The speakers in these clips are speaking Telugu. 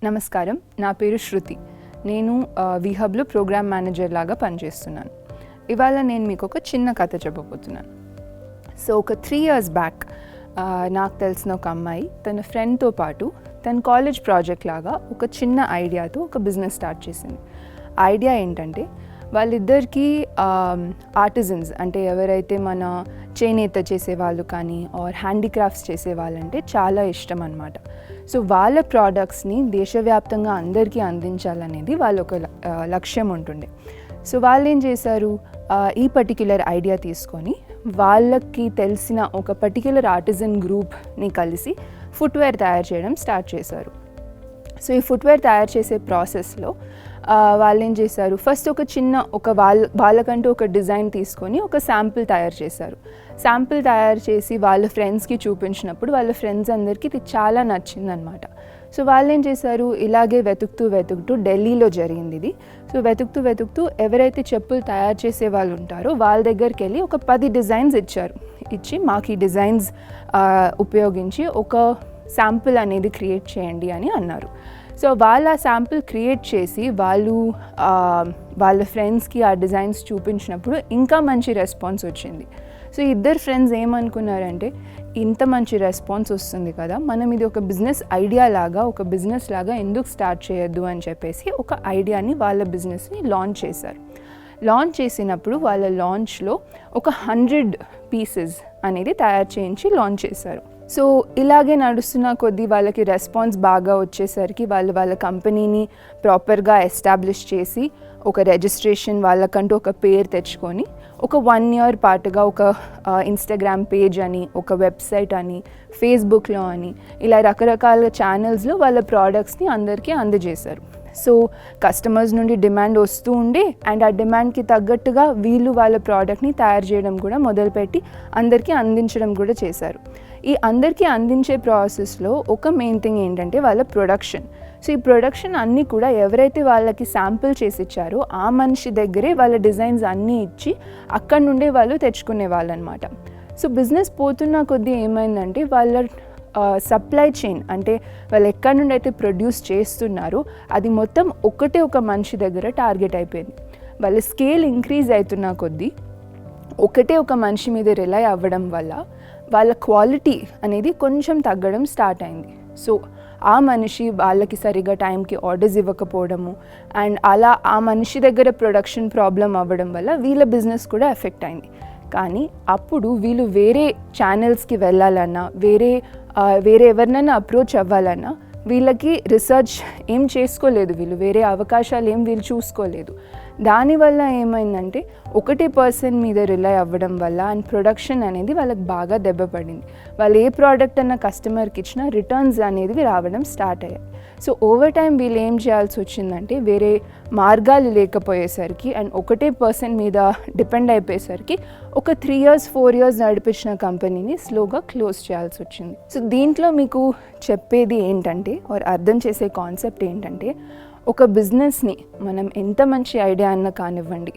నమస్కారం, నా పేరు శృతి. నేను వీహబ్లో ప్రోగ్రామ్ మేనేజర్ లాగా పనిచేస్తున్నాను. ఇవాళ నేను మీకు ఒక చిన్న కథ చెప్పబోతున్నాను. సో ఒక 3 years బ్యాక్ నాకు తెలిసిన ఒక అమ్మాయి తన ఫ్రెండ్తో పాటు తన కాలేజ్ ప్రాజెక్ట్ లాగా ఒక చిన్న ఐడియాతో ఒక బిజినెస్ స్టార్ట్ చేసింది. ఐడియా ఏంటంటే వాళ్ళిద్దరికీ ఆర్టిజన్స్ అంటే ఎవరైతే మన చేనేత చేసేవాళ్ళు కానీ ఆర్ హ్యాండీక్రాఫ్ట్స్ చేసేవాళ్ళంటే చాలా ఇష్టం అన్నమాట. సో వాళ్ళ ప్రోడక్ట్స్ని దేశవ్యాప్తంగా అందరికీ అందించాలనేది వాళ్ళ ఒక లక్ష్యం ఉంటుండే. సో వాళ్ళు ఏం చేశారు, ఈ పర్టిక్యులర్ ఐడియా తీసుకొని వాళ్ళకి తెలిసిన ఒక పర్టిక్యులర్ ఆర్టిజన్ గ్రూప్ని కలిసి ఫుట్వేర్ తయారు చేయడం స్టార్ట్ చేశారు. సో ఈ ఫుట్వేర్ తయారు చేసే ప్రాసెస్లో వాళ్ళు ఏం చేశారు, ఫస్ట్ ఒక చిన్న వాళ్ళకంటూ ఒక డిజైన్ తీసుకొని ఒక శాంపిల్ తయారు చేశారు. శాంపిల్ తయారు చేసి వాళ్ళ ఫ్రెండ్స్కి చూపించినప్పుడు వాళ్ళ ఫ్రెండ్స్ అందరికీ ఇది చాలా నచ్చిందనమాట. సో వాళ్ళు ఏం చేశారు, ఇలాగే వెతుకుతూ ఢిల్లీలో జరిగింది ఇది. సో వెతుకుతూ ఎవరైతే చెప్పులు తయారు చేసే వాళ్ళు ఉంటారో వాళ్ళ దగ్గరికి వెళ్ళి ఒక 10 డిజైన్స్ ఇచ్చి మాకు ఈ డిజైన్స్ ఉపయోగించి ఒక శాంపిల్ అనేది క్రియేట్ చేయండి అని అన్నారు. సో వాళ్ళ శాంపిల్ క్రియేట్ చేసి వాళ్ళ ఫ్రెండ్స్కి ఆ డిజైన్స్ చూపించినప్పుడు ఇంకా మంచి రెస్పాన్స్ వచ్చింది. సో ఇద్దరు ఫ్రెండ్స్ ఏమనుకున్నారంటే, ఇంత మంచి రెస్పాన్స్ వస్తుంది కదా, మనం ఇది ఒక బిజినెస్ ఐడియా లాగా ఒక బిజినెస్ లాగా ఎందుకు స్టార్ట్ చేయొద్దు అని చెప్పేసి ఒక ఐడియాని వాళ్ళ బిజినెస్ని లాంచ్ చేశారు. లాంచ్ చేసినప్పుడు వాళ్ళ లాంచ్లో ఒక 100 pieces అనేది తయారు చేయించి లాంచ్ చేశారు. సో ఇలాగే నడుస్తున్న కొద్దీ వాళ్ళకి రెస్పాన్స్ బాగా వచ్చేసరికి వాళ్ళ కంపెనీని ప్రాపర్గా ఎస్టాబ్లిష్ చేసి ఒక రిజిస్ట్రేషన్ వాళ్ళకంటూ ఒక పేరు తెచ్చుకొని ఒక 1 year పాటుగా ఒక ఇన్స్టాగ్రామ్ పేజ్ అని, ఒక వెబ్సైట్ అని, ఫేస్బుక్లో అని, ఇలా రకరకాల ఛానల్స్లో వాళ్ళ ప్రోడక్ట్స్ని అందరికీ అందజేశారు. సో కస్టమర్స్ నుండి డిమాండ్ వస్తూ ఉండే అండ్ ఆ డిమాండ్కి తగ్గట్టుగా వీళ్ళు వాళ్ళ ప్రోడక్ట్ని తయారు చేయడం కూడా మొదలుపెట్టి అందరికీ అందించడం కూడా చేశారు. ఈ అందరికీ అందించే ప్రాసెస్లో ఒక మెయిన్ థింగ్ ఏంటంటే వాళ్ళ ప్రొడక్షన్. సో ఈ ప్రొడక్షన్ అన్నీ కూడా ఎవరైతే వాళ్ళకి శాంపిల్ చేసి ఇచ్చారో ఆ మనిషి దగ్గరే వాళ్ళ డిజైన్స్ అన్నీ ఇచ్చి అక్కడి నుండే వాళ్ళు తెచ్చుకునే వాళ్ళు అనమాట. సో బిజినెస్ పోతున్న కొద్దీ ఏమైందంటే వాళ్ళ సప్లై చైన్ అంటే వాళ్ళు ఎక్కడి నుండి అయితే ప్రొడ్యూస్ చేస్తున్నారో అది మొత్తం ఒక మనిషి దగ్గర టార్గెట్ అయిపోయింది. వాళ్ళ స్కేల్ ఇంక్రీజ్ అవుతున్న కొద్దీ ఒక మనిషి మీద రిలై అవ్వడం వల్ల వాళ్ళ క్వాలిటీ అనేది కొంచెం తగ్గడం స్టార్ట్ అయింది. సో ఆ మనిషి వాళ్ళకి సరిగా టైంకి ఆర్డర్స్ ఇవ్వకపోవడము అండ్ అలా ఆ మనిషి దగ్గర ప్రొడక్షన్ ప్రాబ్లం అవ్వడం వల్ల వీళ్ళ బిజినెస్ కూడా ఎఫెక్ట్ అయింది. కానీ అప్పుడు వీళ్ళు వేరే ఛానల్స్కి వెళ్ళాలన్నా వేరే ఎవరినైనా అప్రోచ్ అవ్వాలన్నా వీళ్ళకి రీసెర్చ్ ఏం చేసుకోలేదు, వీళ్ళు వేరే అవకాశాలు వీళ్ళు చూసుకోలేదు. దానివల్ల ఏమైందంటే ఒకటే పర్సన్ మీద రిలై అవ్వడం వల్ల అండ్ ప్రొడక్షన్ అనేది వాళ్ళకి బాగా దెబ్బపడింది. వాళ్ళు ఏ ప్రోడక్ట్ అన్న కస్టమర్కి ఇచ్చినా రిటర్న్స్ అనేవి రావడం స్టార్ట్ అయ్యాయి. సో ఓవర్ టైం వీళ్ళు ఏం చేయాల్సి వచ్చిందంటే వేరే మార్గాలు లేకపోయేసరికి అండ్ ఒకటే పర్సన్ మీద డిపెండ్ అయిపోయేసరికి ఒక 3 years 4 years నడిపించిన కంపెనీని స్లోగా క్లోజ్ చేయాల్సి వచ్చింది. సో దీంట్లో మీకు చెప్పేది ఏంటంటే అర్థం చేసే కాన్సెప్ట్ ఏంటంటే, ఒక బిజినెస్ని మనం ఎంత మంచి ఐడియా అన్న కానివ్వండి,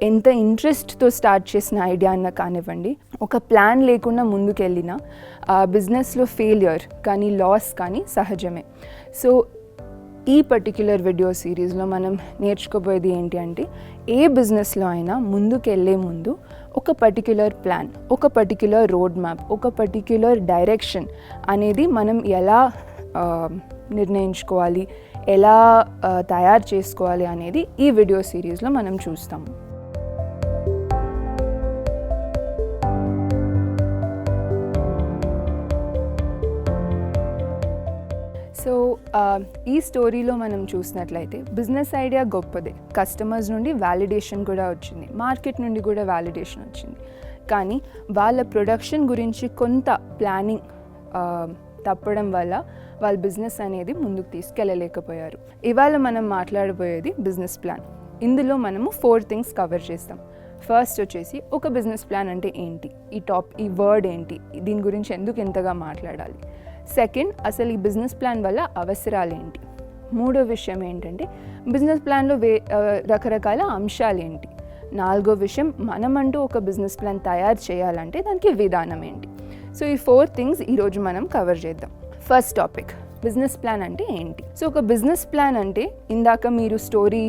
ఎంత ఇంట్రెస్ట్తో స్టార్ట్ చేసిన ఐడియా అన్న కానివ్వండి, ఒక ప్లాన్ లేకుండా ముందుకెళ్ళిన బిజినెస్లో ఫెయిల్యూర్ కానీ లాస్ కానీ సహజమే. సో ఈ పర్టిక్యులర్ వీడియో సిరీస్లో మనం నేర్చుకోబోయేది ఏంటి అంటే, ఏ బిజినెస్లో అయినా ముందుకెళ్ళే ముందు ఒక పర్టిక్యులర్ ప్లాన్, ఒక పర్టిక్యులర్ రోడ్ మ్యాప్, ఒక పర్టిక్యులర్ డైరెక్షన్ అనేది మనం ఎలా నిర్ణయించుకోవాలి, ఎలా తయారు చేసుకోవాలి అనేది ఈ వీడియో సిరీస్లో మనం చూస్తాము. సో ఈ స్టోరీలో మనం చూసినట్లయితే బిజినెస్ ఐడియా గొప్పదే, కస్టమర్స్ నుండి వ్యాలిడేషన్ కూడా వచ్చింది, మార్కెట్ నుండి కూడా వ్యాలిడేషన్ వచ్చింది. కానీ వాళ్ళ ప్రొడక్షన్ గురించి కొంత ప్లానింగ్ తప్పడం వల్ల వాళ్ళ బిజినెస్ అనేది ముందుకు తీసుకెళ్ళలేకపోయారు. ఇవాళ మనం మాట్లాడబోయేది బిజినెస్ ప్లాన్. ఇందులో మనము 4 things కవర్ చేస్తాం. ఫస్ట్ వచ్చేసి ఒక బిజినెస్ ప్లాన్ అంటే ఏంటి, ఈ వర్డ్ ఏంటి, దీని గురించి ఎందుకు ఎంతగా మాట్లాడాలి. సెకండ్, అసలు ఈ బిజినెస్ ప్లాన్ వల్ల అవసరాలు ఏంటి. మూడో విషయం ఏంటంటే బిజినెస్ ప్లాన్లో రకరకాల అంశాలు ఏంటి. నాలుగో విషయం, మనమంటూ ఒక బిజినెస్ ప్లాన్ తయారు చేయాలంటే దానికి విధానం ఏంటి. సో ఈ 4 things ఈరోజు మనం కవర్ చేద్దాం. ఫస్ట్ టాపిక్, బిజినెస్ ప్లాన్ అంటే ఏంటి? సో ఒక బిజినెస్ ప్లాన్ అంటే ఇందాక మీరు స్టోరీ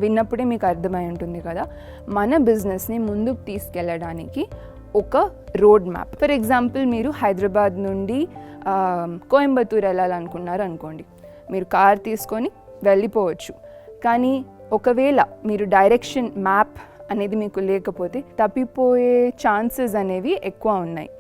విన్నప్పుడే మీకు అర్థమై ఉంటుంది కదా, మన బిజినెస్ని ముందుకు తీసుకెళ్ళడానికి ఒక రోడ్ మ్యాప్. ఫర్ ఎగ్జాంపుల్ మీరు హైదరాబాద్ నుండి కోయంబత్తూర్ వెళ్ళాలనుకున్నారు అనుకోండి, మీరు కార్ తీసుకొని వెళ్ళిపోవచ్చు. కానీ ఒకవేళ మీరు డైరెక్షన్ మ్యాప్ అనేది మీకు లేకపోతే తప్పిపోయే ఛాన్సెస్ అనేవి ఎక్కువ ఉన్నాయి.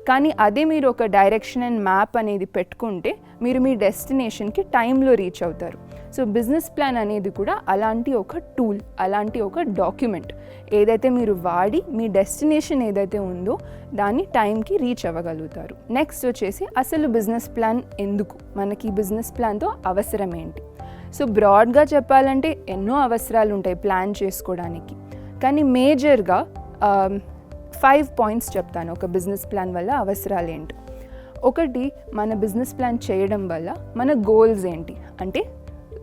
కానీ అదే మీరు ఒక డైరెక్షన్ అండ్ మ్యాప్ అనేది పెట్టుకుంటే మీరు మీ డెస్టినేషన్కి టైంలో రీచ్ అవుతారు. సో బిజినెస్ ప్లాన్ అనేది కూడా అలాంటి ఒక టూల్, అలాంటి ఒక డాక్యుమెంట్ ఏదైతే మీరు వాడి మీ డెస్టినేషన్ ఏదైతే ఉందో దాన్ని టైంకి రీచ్ అవ్వగలుగుతారు. నెక్స్ట్ వచ్చేసి అసలు బిజినెస్ ప్లాన్ ఎందుకు, మనకి బిజినెస్ ప్లాన్తో అవసరం ఏంటి? సో బ్రాడ్గా చెప్పాలంటే ఎన్నో అవసరాలు ఉంటాయి ప్లాన్ చేసుకోవడానికి, కానీ మేజర్గా 5 పాయింట్స్ చెప్తాను ఒక బిజినెస్ ప్లాన్ వల్ల అవసరాలు ఏంటి. ఒకటి, మన బిజినెస్ ప్లాన్ చేయడం వల్ల మన గోల్స్ ఏంటి అంటే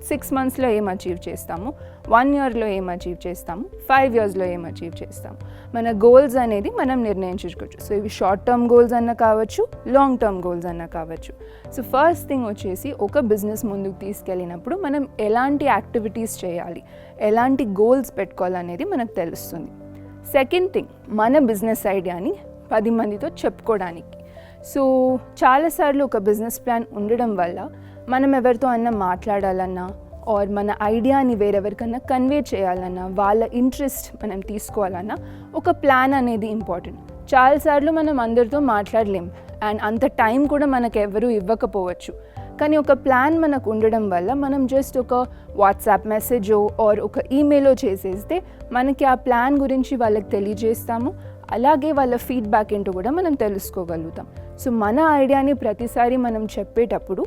6 మంత్స్లో ఏం అచీవ్ చేస్తాము, 1 ఇయర్లో ఏం అచీవ్ చేస్తాము, 5 ఇయర్స్లో ఏం అచీవ్ చేస్తాము. మన గోల్స్ అనేది మనం నిర్ణయించుకోవచ్చు. సో ఇవి షార్ట్ టర్మ్ గోల్స్ అన్న కావచ్చు, లాంగ్ టర్మ్ గోల్స్ అన్న కావచ్చు. సో ఫస్ట్ థింగ్ వచ్చేసి ఒక బిజినెస్ ముందుకు తీసుకెళ్ళినప్పుడు మనం ఎలాంటి యాక్టివిటీస్ చేయాలి, ఎలాంటి గోల్స్ పెట్టుకోవాలనేది మనకు తెలుస్తుంది. సెకండ్ థింగ్, మన బిజినెస్ ఐడియాని 10 మందితో చెప్పుకోవడానికి. సో చాలాసార్లు ఒక బిజినెస్ ప్లాన్ ఉండడం వల్ల మనం ఎవరితో అన్నా మాట్లాడాలన్నా ఆర్ మన ఐడియాని వేరెవరికన్నా కన్వే చేయాలన్నా, వాళ్ళ ఇంట్రెస్ట్ మనం తీసుకోవాలన్నా ఒక ప్లాన్ అనేది ఇంపార్టెంట్. చాలాసార్లు మనం అందరితో మాట్లాడలేం అండ్ అంత టైం కూడా మనకు ఎవరు ఇవ్వకపోవచ్చు. కానీ ఒక ప్లాన్ మనకు ఉండడం వల్ల మనం జస్ట్ ఒక వాట్సాప్ మెసేజో ఆర్ ఒక ఈమెయిలో చేసేస్తే మనకి ఆ ప్లాన్ గురించి వాళ్ళకి తెలియజేస్తాము. అలాగే వాళ్ళ ఫీడ్బ్యాక్ ఏంటో కూడా మనం తెలుసుకోగలుగుతాం. సో మన ఐడియాని ప్రతిసారి మనం చెప్పేటప్పుడు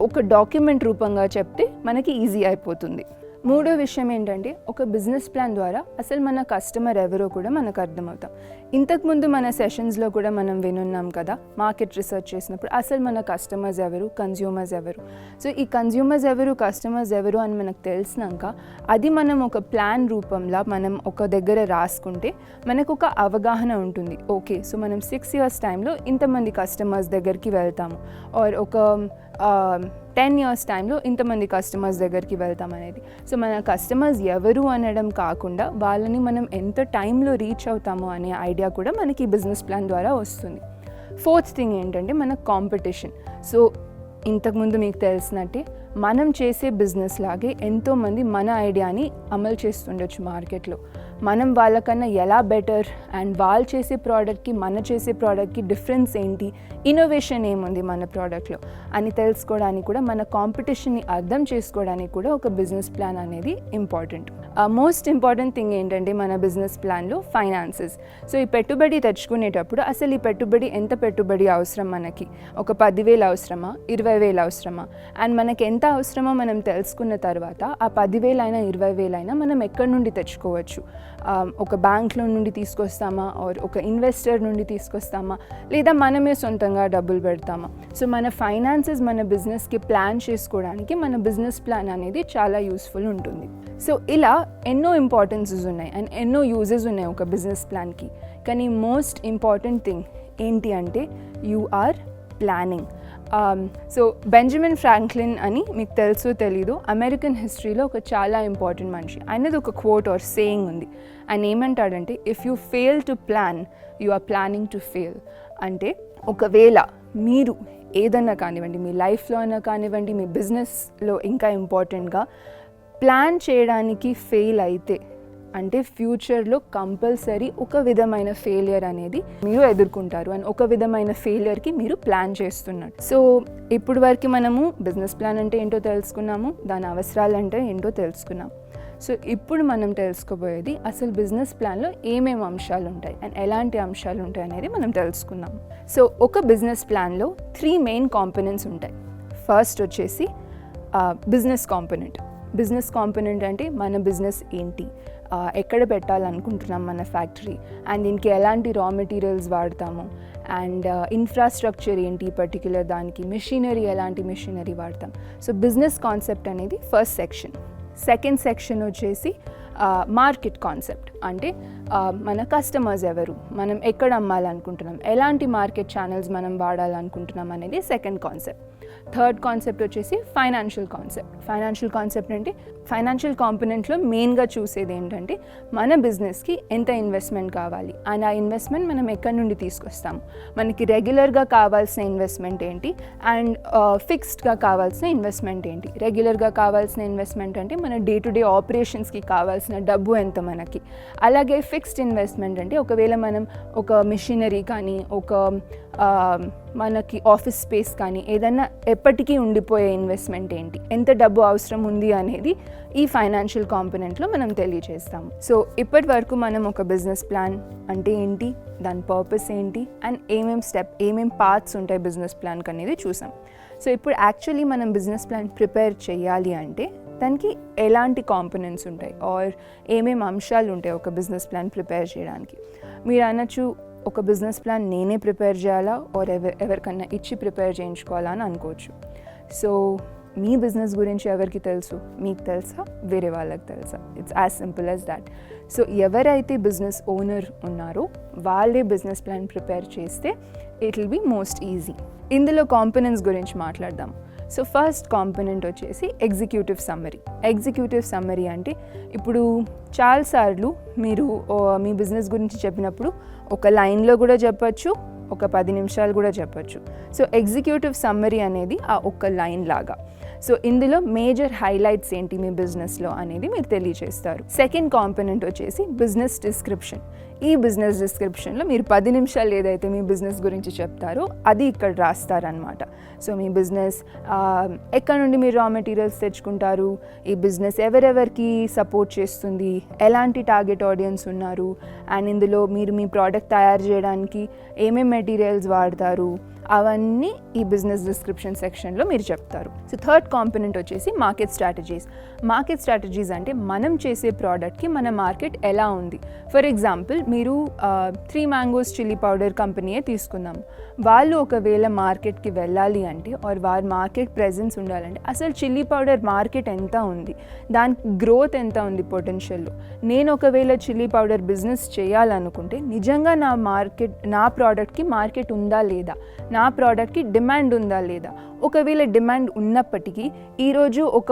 ఒక డాక్యుమెంట్ రూపంగా చెప్తే మనకి ఈజీ అయిపోతుంది. మూడో విషయం ఏంటంటే ఒక బిజినెస్ ప్లాన్ ద్వారా అసలు మన కస్టమర్ ఎవరో కూడా మనకు అర్థమవుతాం. ఇంతకుముందు మన సెషన్స్లో కూడా మనం వినున్నాం కదా, మార్కెట్ రీసెర్చ్ చేసినప్పుడు అసలు మన కస్టమర్స్ ఎవరు, కన్జ్యూమర్స్ ఎవరు. సో ఈ కన్జ్యూమర్స్ ఎవరు, కస్టమర్స్ ఎవరు అని మనకు తెలిసినాక అది మనం ఒక ప్లాన్ రూపంలో మనం ఒక దగ్గర రాసుకుంటే మనకు ఒక అవగాహన ఉంటుంది. ఓకే, సో మనం 6 ఇయర్స్ టైంలో ఇంతమంది కస్టమర్స్ దగ్గరికి వెళ్తాము ఆర్ ఒక 10 ఇయర్స్ టైంలో ఇంతమంది కస్టమర్స్ దగ్గరికి వెళ్తాం అనేది. సో మన కస్టమర్స్ ఎవరు అనడం కాకుండా వాళ్ళని మనం ఎంత టైంలో రీచ్ అవుతామో అనే ఐడియా కూడా మనకి బిజినెస్ ప్లాన్ ద్వారా వస్తుంది. ఫోర్త్ థింగ్ ఏంటంటే మన కాంపిటీషన్. సో ఇంతకుముందు మీకు తెలిసినట్టే మనం చేసే బిజినెస్ లాగే ఎంతోమంది మన ఐడియాని అమలు చేస్తుండొచ్చు మార్కెట్లో. మనం వాళ్ళకన్నా ఎలా బెటర్ అండ్ వాళ్ళు చేసే ప్రోడక్ట్కి మన చేసే ప్రోడక్ట్కి డిఫరెన్స్ ఏంటి, ఇన్నోవేషన్ ఏముంది మన ప్రోడక్ట్లో అని తెలుసుకోవడానికి కూడా, మన కాంపిటీషన్ని అర్థం చేసుకోవడానికి కూడా ఒక బిజినెస్ ప్లాన్ అనేది ఇంపార్టెంట్. మోస్ట్ ఇంపార్టెంట్ థింగ్ ఏంటంటే మన బిజినెస్ ప్లాన్లో ఫైనాన్సెస్. సో ఈ పెట్టుబడి తెచ్చుకునేటప్పుడు అసలు ఈ పెట్టుబడి ఎంత పెట్టుబడి అవసరం, మనకి ఒక 10,000 అవసరమా, 20,000 అవసరమా, అండ్ మనకి ఎంత అవసరమో మనం తెలుసుకున్న తర్వాత ఆ 10,000 అయినా 20,000 అయినా మనం ఎక్కడి నుండి తెచ్చుకోవచ్చు. ఒక బ్యాంక్లో నుండి తీసుకొస్తామా ఆర్ ఒక ఇన్వెస్టర్ నుండి తీసుకొస్తామా లేదా మనమే సొంతంగా డబ్బులు పెడతామా. సో మన ఫైనాన్సెస్ మన బిజినెస్కి ప్లాన్ చేసుకోవడానికి మన బిజినెస్ ప్లాన్ అనేది చాలా యూస్ఫుల్ ఉంటుంది. సో ఇలా ఎన్నో ఇంపార్టెన్సెస్ ఉన్నాయి అండ్ ఎన్నో యూజెస్ ఉన్నాయి ఒక బిజినెస్ ప్లాన్కి. కానీ మోస్ట్ ఇంపార్టెంట్ థింగ్ ఏంటి అంటే you are planning. So Benjamin Franklin అని మీకు తెలుసో తెలీదు, అమెరికన్ హిస్టరీలో ఒక చాలా ఇంపార్టెంట్ మనిషి. ఆయనది ఒక క్వోట్ ఆర్ సేయింగ్ ఉంది. ఆయన ఏమంటాడంటే, if you fail to plan you are planning to fail. అంటే ఒకవేళ మీరు ఏదన్నా కానివ్వండి, మీ లైఫ్లో అయినా కానివ్వండి, మీ బిజినెస్లో ఇంకా ఇంపార్టెంట్గా ప్లాన్ చేయడానికి ఫెయిల్ అయితే అంటే ఫ్యూచర్లో కంపల్సరీ ఒక విధమైన ఫెయిలియర్ అనేది మీరు ఎదుర్కొంటారు అండ్ ఒక విధమైన ఫెయిలియర్కి మీరు ప్లాన్ చేస్తున్నట్టు. సో ఇప్పుడు వరకు మనము బిజినెస్ ప్లాన్ అంటే ఏంటో తెలుసుకున్నాము, దాని అవసరాలు అంటే ఏంటో తెలుసుకున్నాం. సో ఇప్పుడు మనం తెలుసుకోబోయేది అసలు బిజినెస్ ప్లాన్లో ఏమేమి అంశాలు ఉంటాయి అండ్ ఎలాంటి అంశాలు ఉంటాయి అనేది మనం తెలుసుకుందాం. సో ఒక బిజినెస్ ప్లాన్లో 3 మెయిన్ కాంపోనెంట్స్ ఉంటాయి. ఫస్ట్ వచ్చేసి బిజినెస్ కాంపోనెంట్. బిజినెస్ కాంపోనెంట్ అంటే మన బిజినెస్ ఏంటి, ఎక్కడ పెట్టాలనుకుంటున్నాం మన ఫ్యాక్టరీ, అండ్ దీనికి ఎలాంటి రా మెటీరియల్స్ వాడతాము, అండ్ ఇన్ఫ్రాస్ట్రక్చర్ ఏంటి పర్టిక్యులర్ దానికి, మెషినరీ ఎలాంటి మెషినరీ వాడతాం. సో బిజినెస్ కాన్సెప్ట్ అనేది ఫస్ట్ సెక్షన్. సెకండ్ సెక్షన్ వచ్చేసి మార్కెట్ కాన్సెప్ట్. అంటే మన కస్టమర్స్ ఎవరు, మనం ఎక్కడ అమ్మాలనుకుంటున్నాం, ఎలాంటి మార్కెట్ ఛానల్స్ మనం వాడాలనుకుంటున్నాం అనేది సెకండ్ కాన్సెప్ట్. థర్డ్ కాన్సెప్ట్ వచ్చేసి ఫైనాన్షియల్ కాన్సెప్ట్ అంటే ఫైనాన్షియల్ కాంపోనెంట్లో మెయిన్గా చూసేది ఏంటంటే మన బిజినెస్కి ఎంత ఇన్వెస్ట్మెంట్ కావాలి అండ్ ఆ ఇన్వెస్ట్మెంట్ మనం ఎక్కడి నుండి తీసుకొస్తాము, మనకి రెగ్యులర్గా కావాల్సిన ఇన్వెస్ట్మెంట్ ఏంటి అండ్ ఫిక్స్డ్గా కావాల్సిన ఇన్వెస్ట్మెంట్ ఏంటి. రెగ్యులర్గా కావాల్సిన ఇన్వెస్ట్మెంట్ అంటే మన డే టు డే ఆపరేషన్స్కి కావాల్సిన డబ్బు ఎంత మనకి. అలాగే ఫిక్స్డ్ ఇన్వెస్ట్మెంట్ అంటే ఒకవేళ మనం ఒక మిషనరీ కానీ ఒక మనకి ఆఫీస్ స్పేస్ కానీ ఏదైనా ఎప్పటికీ ఉండిపోయే ఇన్వెస్ట్మెంట్ ఏంటి, ఎంత డబ్బు అవసరం ఉంది అనేది ఈ ఫైనాన్షియల్ కాంపోనెంట్లో మనం తెలియజేస్తాము. సో ఇప్పటి వరకు మనం ఒక బిజినెస్ ప్లాన్ అంటే ఏంటి, దాని పర్పస్ ఏంటి అండ్ ఏమేం పార్ట్స్ ఉంటాయి బిజినెస్ ప్లాన్కి అనేది చూసాం. సో ఇప్పుడు యాక్చువల్లీ మనం బిజినెస్ ప్లాన్ ప్రిపేర్ చేయాలి అంటే దానికి ఎలాంటి కాంపోనెంట్స్ ఉంటాయి ఆర్ ఏమేమి అంశాలు ఉంటాయి ఒక బిజినెస్ ప్లాన్ ప్రిపేర్ చేయడానికి. మీరు అనొచ్చు ఒక బిజినెస్ ప్లాన్ నేనే ప్రిపేర్ చేయాలా ఆర్ ఎవరికన్నా ఇచ్చి ప్రిపేర్ చేయించుకోవాలా అని అనుకోవచ్చు. సో మీ బిజినెస్ గురించి ఎవరికి తెలుసు, మీకు తెలుసా, వేరే వాళ్ళకి తెలుసా? It's as simple as that. So ఎవరైతే బిజినెస్ ఓనర్ ఉన్నారో వాళ్ళే బిజినెస్ ప్లాన్ ప్రిపేర్ చేస్తే it will be most easy. ఇందులో కాంపోనెంట్స్ గురించి మాట్లాడదాం. సో ఫస్ట్ కాంపోనెంట్ వచ్చేసి ఎగ్జిక్యూటివ్ సమ్మరీ అంటే ఇప్పుడు చాలాసార్లు మీరు మీ బిజినెస్ గురించి చెప్పినప్పుడు ఒక లైన్లో కూడా చెప్పచ్చు, ఒక 10 నిమిషాలు కూడా చెప్పచ్చు. సో ఎగ్జిక్యూటివ్ సమ్మరీ అనేది ఆ ఒక్క లైన్ లాగా. సో ఇందులో మేజర్ హైలైట్స్ ఏంటి మీ బిజినెస్లో అనేది మీరు తెలియజేస్తారు. సెకండ్ కాంపోనెంట్ వచ్చేసి బిజినెస్ డిస్క్రిప్షన్. ఈ బిజినెస్ డిస్క్రిప్షన్లో మీరు 10 నిమిషాలు ఏదైతే మీ బిజినెస్ గురించి చెప్తారో అది ఇక్కడ రాస్తారనమాట. సో మీ బిజినెస్ ఎక్కడ నుండి మీరు రా మెటీరియల్స్ తెచ్చుకుంటారు, ఈ బిజినెస్ ఎవరెవరికి సపోర్ట్ చేస్తుంది, ఎలాంటి టార్గెట్ ఆడియన్స్ ఉన్నారు అండ్ ఇందులో మీరు మీ ప్రోడక్ట్ తయారు చేయడానికి ఏమేమి మెటీరియల్స్ వాడతారు, అవన్నీ ఈ బిజినెస్ డిస్క్రిప్షన్ సెక్షన్లో మీరు చెప్తారు. సో థర్డ్ కాంపోనెంట్ వచ్చేసి మార్కెట్ స్ట్రాటజీస్ అంటే మనం చేసే ప్రోడక్ట్కి మన మార్కెట్ ఎలా ఉంది. ఫర్ ఎగ్జాంపుల్ మీరు 3 మ్యాంగోస్ చిల్లీ పౌడర్ కంపెనీయే తీసుకుందాం. వాళ్ళు ఒకవేళ మార్కెట్కి వెళ్ళాలి అంటే ఆర్ వారి మార్కెట్ ప్రెజెన్స్ ఉండాలంటే అసలు చిల్లీ పౌడర్ మార్కెట్ ఎంత ఉంది, దానికి గ్రోత్ ఎంత ఉంది పొటెన్షియల్లో. నేను ఒకవేళ చిల్లీ పౌడర్ బిజినెస్ చేయాలనుకుంటే నిజంగా నా ప్రోడక్ట్కి మార్కెట్ ఉందా లేదా, నా ప్రోడక్ట్కి డిమాండ్ ఉందా లేదా. ఒకవేళ డిమాండ్ ఉన్నప్పటికీ ఈరోజు ఒక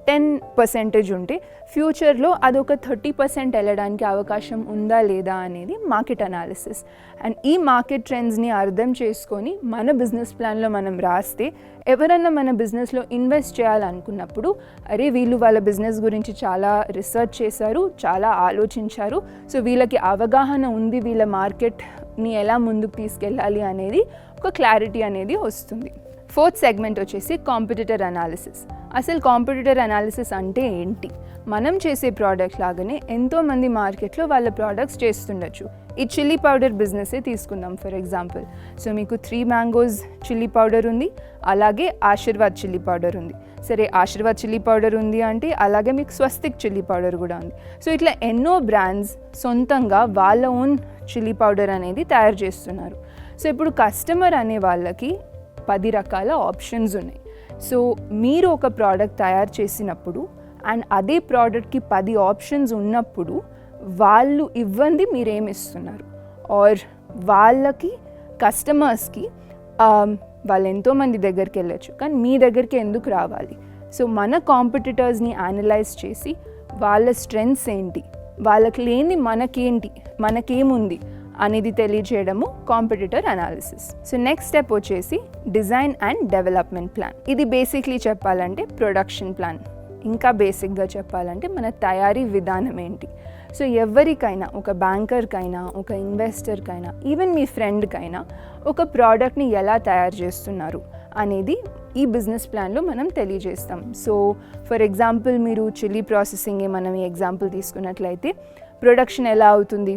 10% ఉంటే ఫ్యూచర్లో అదొక 30% వెళ్ళడానికి అవకాశం ఉందా లేదా అనేది మార్కెట్ అనాలిసిస్. అండ్ ఈ మార్కెట్ ట్రెండ్స్ని అర్థం చేసుకొని మన బిజినెస్ ప్లాన్లో మనం రాస్తే ఎవరన్నా మన బిజినెస్లో ఇన్వెస్ట్ చేయాలనుకున్నప్పుడు అరే వీళ్ళు వాళ్ళ బిజినెస్ గురించి చాలా రీసెర్చ్ చేశారు, చాలా ఆలోచించారు, సో వీళ్ళకి అవగాహన ఉంది వీళ్ళ మార్కెట్ని ఎలా ముందుకు తీసుకెళ్ళాలి అనేది ఒక క్లారిటీ అనేది వస్తుంది. ఫోర్త్ సెగ్మెంట్ వచ్చేసి కాంపిటీటర్ అనాలిసిస్. అసలు కాంపిటీటర్ అనాలిసిస్ అంటే ఏంటి? మనం చేసే ప్రోడక్ట్ లాగానే ఎంతోమంది మార్కెట్లో వాళ్ళ ప్రోడక్ట్స్ చేస్తుండొచ్చు. ఈ చిల్లీ పౌడర్ బిజినెసే తీసుకుందాం ఫర్ ఎగ్జాంపుల్. సో మీకు 3 మ్యాంగోస్ చిల్లీ పౌడర్ ఉంది, అలాగే ఆశీర్వాద్ చిల్లీ పౌడర్ ఉంది. సరే ఆశీర్వాద్ చిల్లీ పౌడర్ ఉంది అంటే అలాగే మీకు స్వస్తిక్ చిల్లీ పౌడర్ కూడా ఉంది. సో ఇట్లా ఎన్నో బ్రాండ్స్ సొంతంగా వాళ్ళ ఓన్ చిల్లీ పౌడర్ అనేది తయారు చేస్తున్నారు. సో ఇప్పుడు కస్టమర్ అనే వాళ్ళకి 10 రకాల ఆప్షన్స్ ఉన్నాయి. సో మీరు ఒక ప్రోడక్ట్ తయారు చేసినప్పుడు అండ్ అదే ప్రోడక్ట్కి 10 ఆప్షన్స్ ఉన్నప్పుడు వాళ్ళు ఇవ్వండి మీరేమి ఇస్తున్నారు ఆర్ వాళ్ళకి కస్టమర్స్కి వాళ్ళు ఎంతోమంది దగ్గరికి వెళ్ళచ్చు కానీ మీ దగ్గరికి ఎందుకు రావాలి. సో మన కాంపిటీటర్స్ని అనలైజ్ చేసి వాళ్ళ స్ట్రెంగ్త్స్ ఏంటి, వాళ్ళకి లేని మనకేముంది అనేది తెలియజేయడము competitor analysis. So next step వచ్చేసి డిజైన్ అండ్ డెవలప్మెంట్ ప్లాన్. ఇది బేసిక్లీ చెప్పాలంటే ప్రొడక్షన్ ప్లాన్. ఇంకా బేసిక్గా చెప్పాలంటే మన తయారీ విధానం ఏంటి. సో ఎవరికైనా, ఒక బ్యాంకర్కైనా, ఒక ఇన్వెస్టర్కైనా, ఈవెన్ మీ ఫ్రెండ్కైనా ఒక ప్రోడక్ట్ని ఎలా తయారు చేస్తున్నారు అనేది ఈ బిజినెస్ ప్లాన్లో మనం తెలియజేస్తాం. సో ఫర్ ఎగ్జాంపుల్ మీరు చిల్లీ ప్రాసెసింగే మనం ఈ ఎగ్జాంపుల్ తీసుకున్నట్లయితే ప్రొడక్షన్ ఎలా అవుతుంది,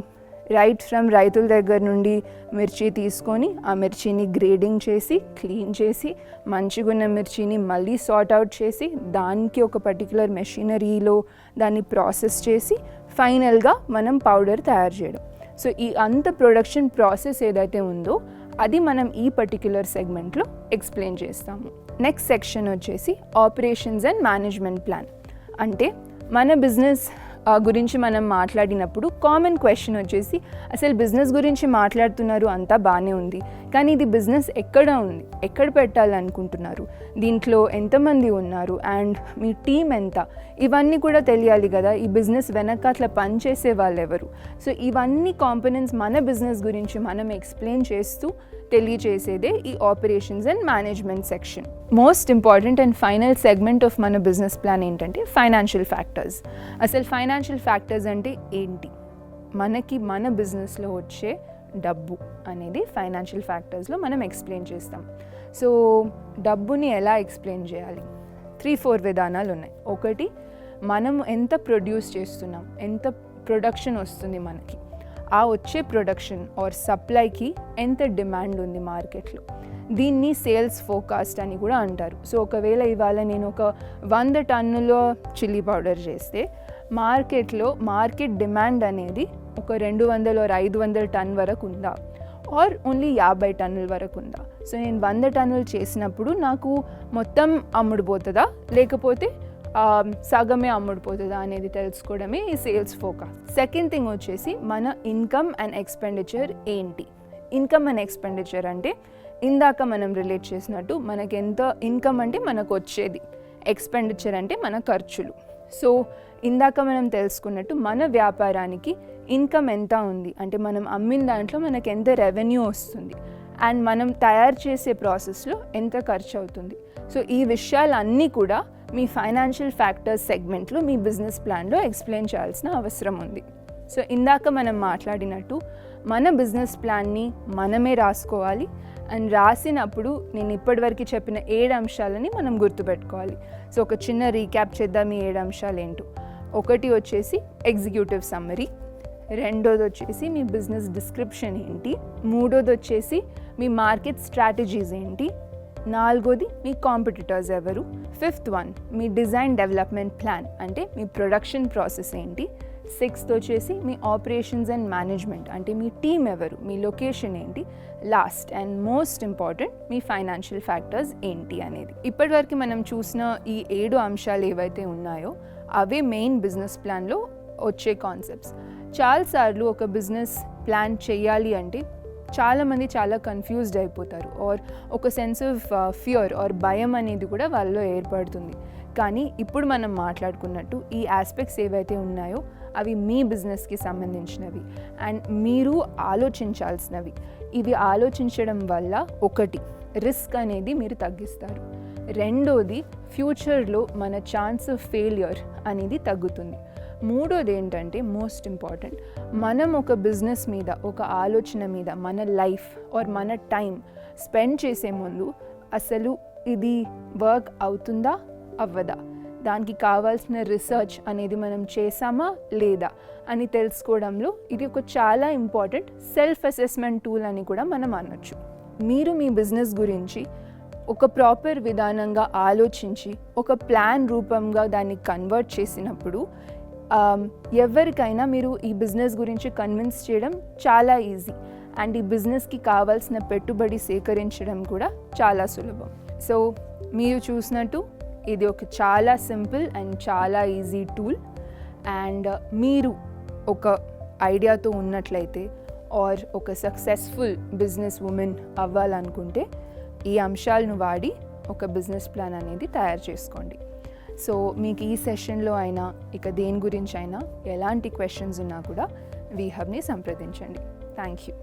రైతుల దగ్గర నుండి మిర్చి తీసుకొని ఆ మిర్చిని గ్రేడింగ్ చేసి క్లీన్ చేసి మంచిగా ఉన్న మిర్చిని మళ్ళీ సార్ట్ అవుట్ చేసి దానికి ఒక పర్టికులర్ మెషినరీలో దాన్ని ప్రాసెస్ చేసి ఫైనల్గా మనం పౌడర్ తయారు చేయడం. సో ఈ అంత ప్రొడక్షన్ ప్రాసెస్ ఏదైతే ఉందో అది మనం ఈ పర్టిక్యులర్ సెగ్మెంట్లో ఎక్స్ప్లెయిన్ చేస్తాము. నెక్స్ట్ సెక్షన్ వచ్చేసి ఆపరేషన్స్ అండ్ మేనేజ్మెంట్ ప్లాన్. అంటే మన బిజినెస్ గురించి మనం మాట్లాడినప్పుడు కామన్ క్వశ్చన్ వచ్చేసి అసలు బిజినెస్ గురించి మాట్లాడుతున్నారు, అంతా బాగానే ఉంది, కానీ ఇది బిజినెస్ ఎక్కడ ఉంది, ఎక్కడ పెట్టాలనుకుంటున్నారు, దీంట్లో ఎంతమంది ఉన్నారు అండ్ మీ టీం ఎంత, ఇవన్నీ కూడా తెలియాలి కదా. ఈ బిజినెస్ వెనక అట్లా పనిచేసే వాళ్ళు ఎవరు. సో ఇవన్నీ కాంపోనెంట్స్ మన బిజినెస్ గురించి మనం ఎక్స్ప్లెయిన్ చేస్తూ తెలియచేసేదే ఈ operations and management section. Most important and final segment of మన బిజినెస్ ప్లాన్ ఏంటంటే ఫైనాన్షియల్ ఫ్యాక్టర్స్. అసలు ఫైనాన్షియల్ ఫ్యాక్టర్స్ అంటే ఏంటి, మనకి మన బిజినెస్లో వచ్చే డబ్బు అనేది ఫైనాన్షియల్ ఫ్యాక్టర్స్లో మనం ఎక్స్ప్లెయిన్ చేస్తాం. సో డబ్బుని ఎలా ఎక్స్ప్లెయిన్ చేయాలి, 3-4 విధానాలు ఉన్నాయి. ఒకటి, మనం ఎంత ప్రొడ్యూస్ చేస్తున్నాం, ఎంత ప్రొడక్షన్ వస్తుంది మనకి, ఆ వచ్చే ప్రొడక్షన్ ఆర్ సప్లైకి ఎంత డిమాండ్ ఉంది మార్కెట్లో, దీన్ని సేల్స్ ఫోకాస్ట్ అని కూడా అంటారు. సో ఒకవేళ ఇవాళ నేను ఒక 100 టన్నుల చిల్లీ పౌడర్ చేస్తే మార్కెట్లో మార్కెట్ డిమాండ్ అనేది ఒక 200 or 500 టన్ వరకు ఉందా, ఆర్ ఓన్లీ 50 టన్నుల వరకు ఉందా. సో నేను 100 టన్నులు చేసినప్పుడు నాకు మొత్తం అమ్ముడుపోతుందా, లేకపోతే సగమే అమ్ముడుపోతుందా అనేది తెలుసుకోవడమే ఈ సేల్స్ ఫోకాస్ట్. సెకండ్ థింగ్ వచ్చేసి మన ఇన్కమ్ అండ్ ఎక్స్పెండిచర్ ఏంటి. ఇన్కమ్ అండ్ ఎక్స్పెండిచర్ అంటే ఇందాక మనం రిలేట్ చేసినట్టు మనకి ఎంత ఇన్కమ్ అంటే మనకు వచ్చేది, ఎక్స్పెండిచర్ అంటే మన ఖర్చులు. సో ఇందాక మనం తెలుసుకున్నట్టు మన వ్యాపారానికి ఇన్కమ్ ఎంత ఉంది అంటే మనం అమ్మిన దాంట్లో మనకు ఎంత రెవెన్యూ వస్తుంది అండ్ మనం తయారు చేసే ప్రాసెస్లో ఎంత ఖర్చు అవుతుంది. సో ఈ విషయాలన్నీ కూడా మీ ఫైనాన్షియల్ ఫ్యాక్టర్స్ సెగ్మెంట్లో మీ బిజినెస్ ప్లాన్లో ఎక్స్ప్లెయిన్ చేయాల్సిన అవసరం ఉంది. సో ఇందాక మనం మాట్లాడినట్టు మన బిజినెస్ ప్లాన్ని మనమే రాసుకోవాలి అండ్ రాసినప్పుడు నేను ఇప్పటివరకు చెప్పిన 7 అంశాలని మనం గుర్తుపెట్టుకోవాలి. సో ఒక చిన్న రీక్యాప్ చేద్దాం ఈ 7 అంశాలు ఏంటో. ఒకటి వచ్చేసి ఎగ్జిక్యూటివ్ సమ్మరీ, రెండోది వచ్చేసి మీ బిజినెస్ డిస్క్రిప్షన్ ఏంటి, మూడోది వచ్చేసి మీ మార్కెట్ స్ట్రాటజీస్ ఏంటి, నాలుగోది మీ కాంపిటీటర్స్ ఎవరు, ఫిఫ్త్ వన్ మీ డిజైన్ డెవలప్మెంట్ ప్లాన్ అంటే మీ ప్రొడక్షన్ ప్రాసెస్ ఏంటి, సిక్స్త్ వచ్చేసి మీ ఆపరేషన్స్ అండ్ మేనేజ్మెంట్ అంటే మీ టీం ఎవరు, మీ లొకేషన్ ఏంటి, last and most important me financial factors ఏంటి అనేది. ఇప్పటివరకు మనం చూసిన ఈ 7 అంశాలు ఏవైతే ఉన్నాయో అవే మెయిన్ బిజినెస్ ప్లాన్లో వచ్చే కాన్సెప్ట్స్. చాలాసార్లు ఒక బిజినెస్ ప్లాన్ చేయాలి అంటే చాలామంది చాలా కన్ఫ్యూజ్డ్ అయిపోతారు, ఆర్ ఒక సెన్స్ ఆఫ్ ఫియర్ ఆర్ భయం అనేది కూడా వాళ్ళలో ఏర్పడుతుంది. కానీ ఇప్పుడు మనం మాట్లాడుకున్నట్టు ఈ ఆస్పెక్ట్స్ ఏవైతే ఉన్నాయో అవి మీ బిజినెస్కి సంబంధించినవి అండ్ మీరు ఆలోచించాల్సినవి. ఇవి ఆలోచించడం వల్ల ఒకటి రిస్క్ అనేది మీరు తగ్గిస్తారు, రెండోది ఫ్యూచర్లో మన ఛాన్స్ ఆఫ్ ఫెయిల్యూర్ అనేది తగ్గుతుంది, మూడోది ఏంటంటే మోస్ట్ ఇంపార్టెంట్ మనం ఒక బిజినెస్ మీద ఒక ఆలోచన మీద మన లైఫ్ ఆర్ మన టైం స్పెండ్ చేసే ముందు అసలు ఇది వర్క్ అవుతుందా అవ్వదా, దానికి కావాల్సిన రీసెర్చ్ అనేది మనం చేసామా లేదా అని తెలుసుకోవడంలో ఇది ఒక చాలా ఇంపార్టెంట్ సెల్ఫ్ అసెస్మెంట్ టూల్ అని కూడా మనం అనొచ్చు. మీరు మీ బిజినెస్ గురించి ఒక ప్రాపర్ విధానంగా ఆలోచించి ఒక ప్లాన్ రూపంగా దాన్ని కన్వర్ట్ చేసినప్పుడు ఎవరికైనా మీరు ఈ బిజినెస్ గురించి కన్విన్స్ చేయడం చాలా ఈజీ అండ్ ఈ బిజినెస్కి కావాల్సిన పెట్టుబడి సేకరించడం కూడా చాలా సులభం. సో మీరు చూసినట్టు ఇది ఒక చాలా సింపుల్ అండ్ చాలా ఈజీ టూల్ అండ్ మీరు ఒక ఐడియాతో ఉన్నట్లయితే ఆర్ ఒక సక్సెస్ఫుల్ బిజినెస్ ఉమెన్ అవ్వాలనుకుంటే ఈ అంశాలను వాడి ఒక బిజినెస్ ప్లాన్ అనేది తయారు చేసుకోండి. సో మీకు ఈ సెషన్లో అయినా ఇక దేని గురించి అయినా ఎలాంటి క్వశ్చన్స్ ఉన్నా కూడా వీహబ్ని సంప్రదించండి. Thank you.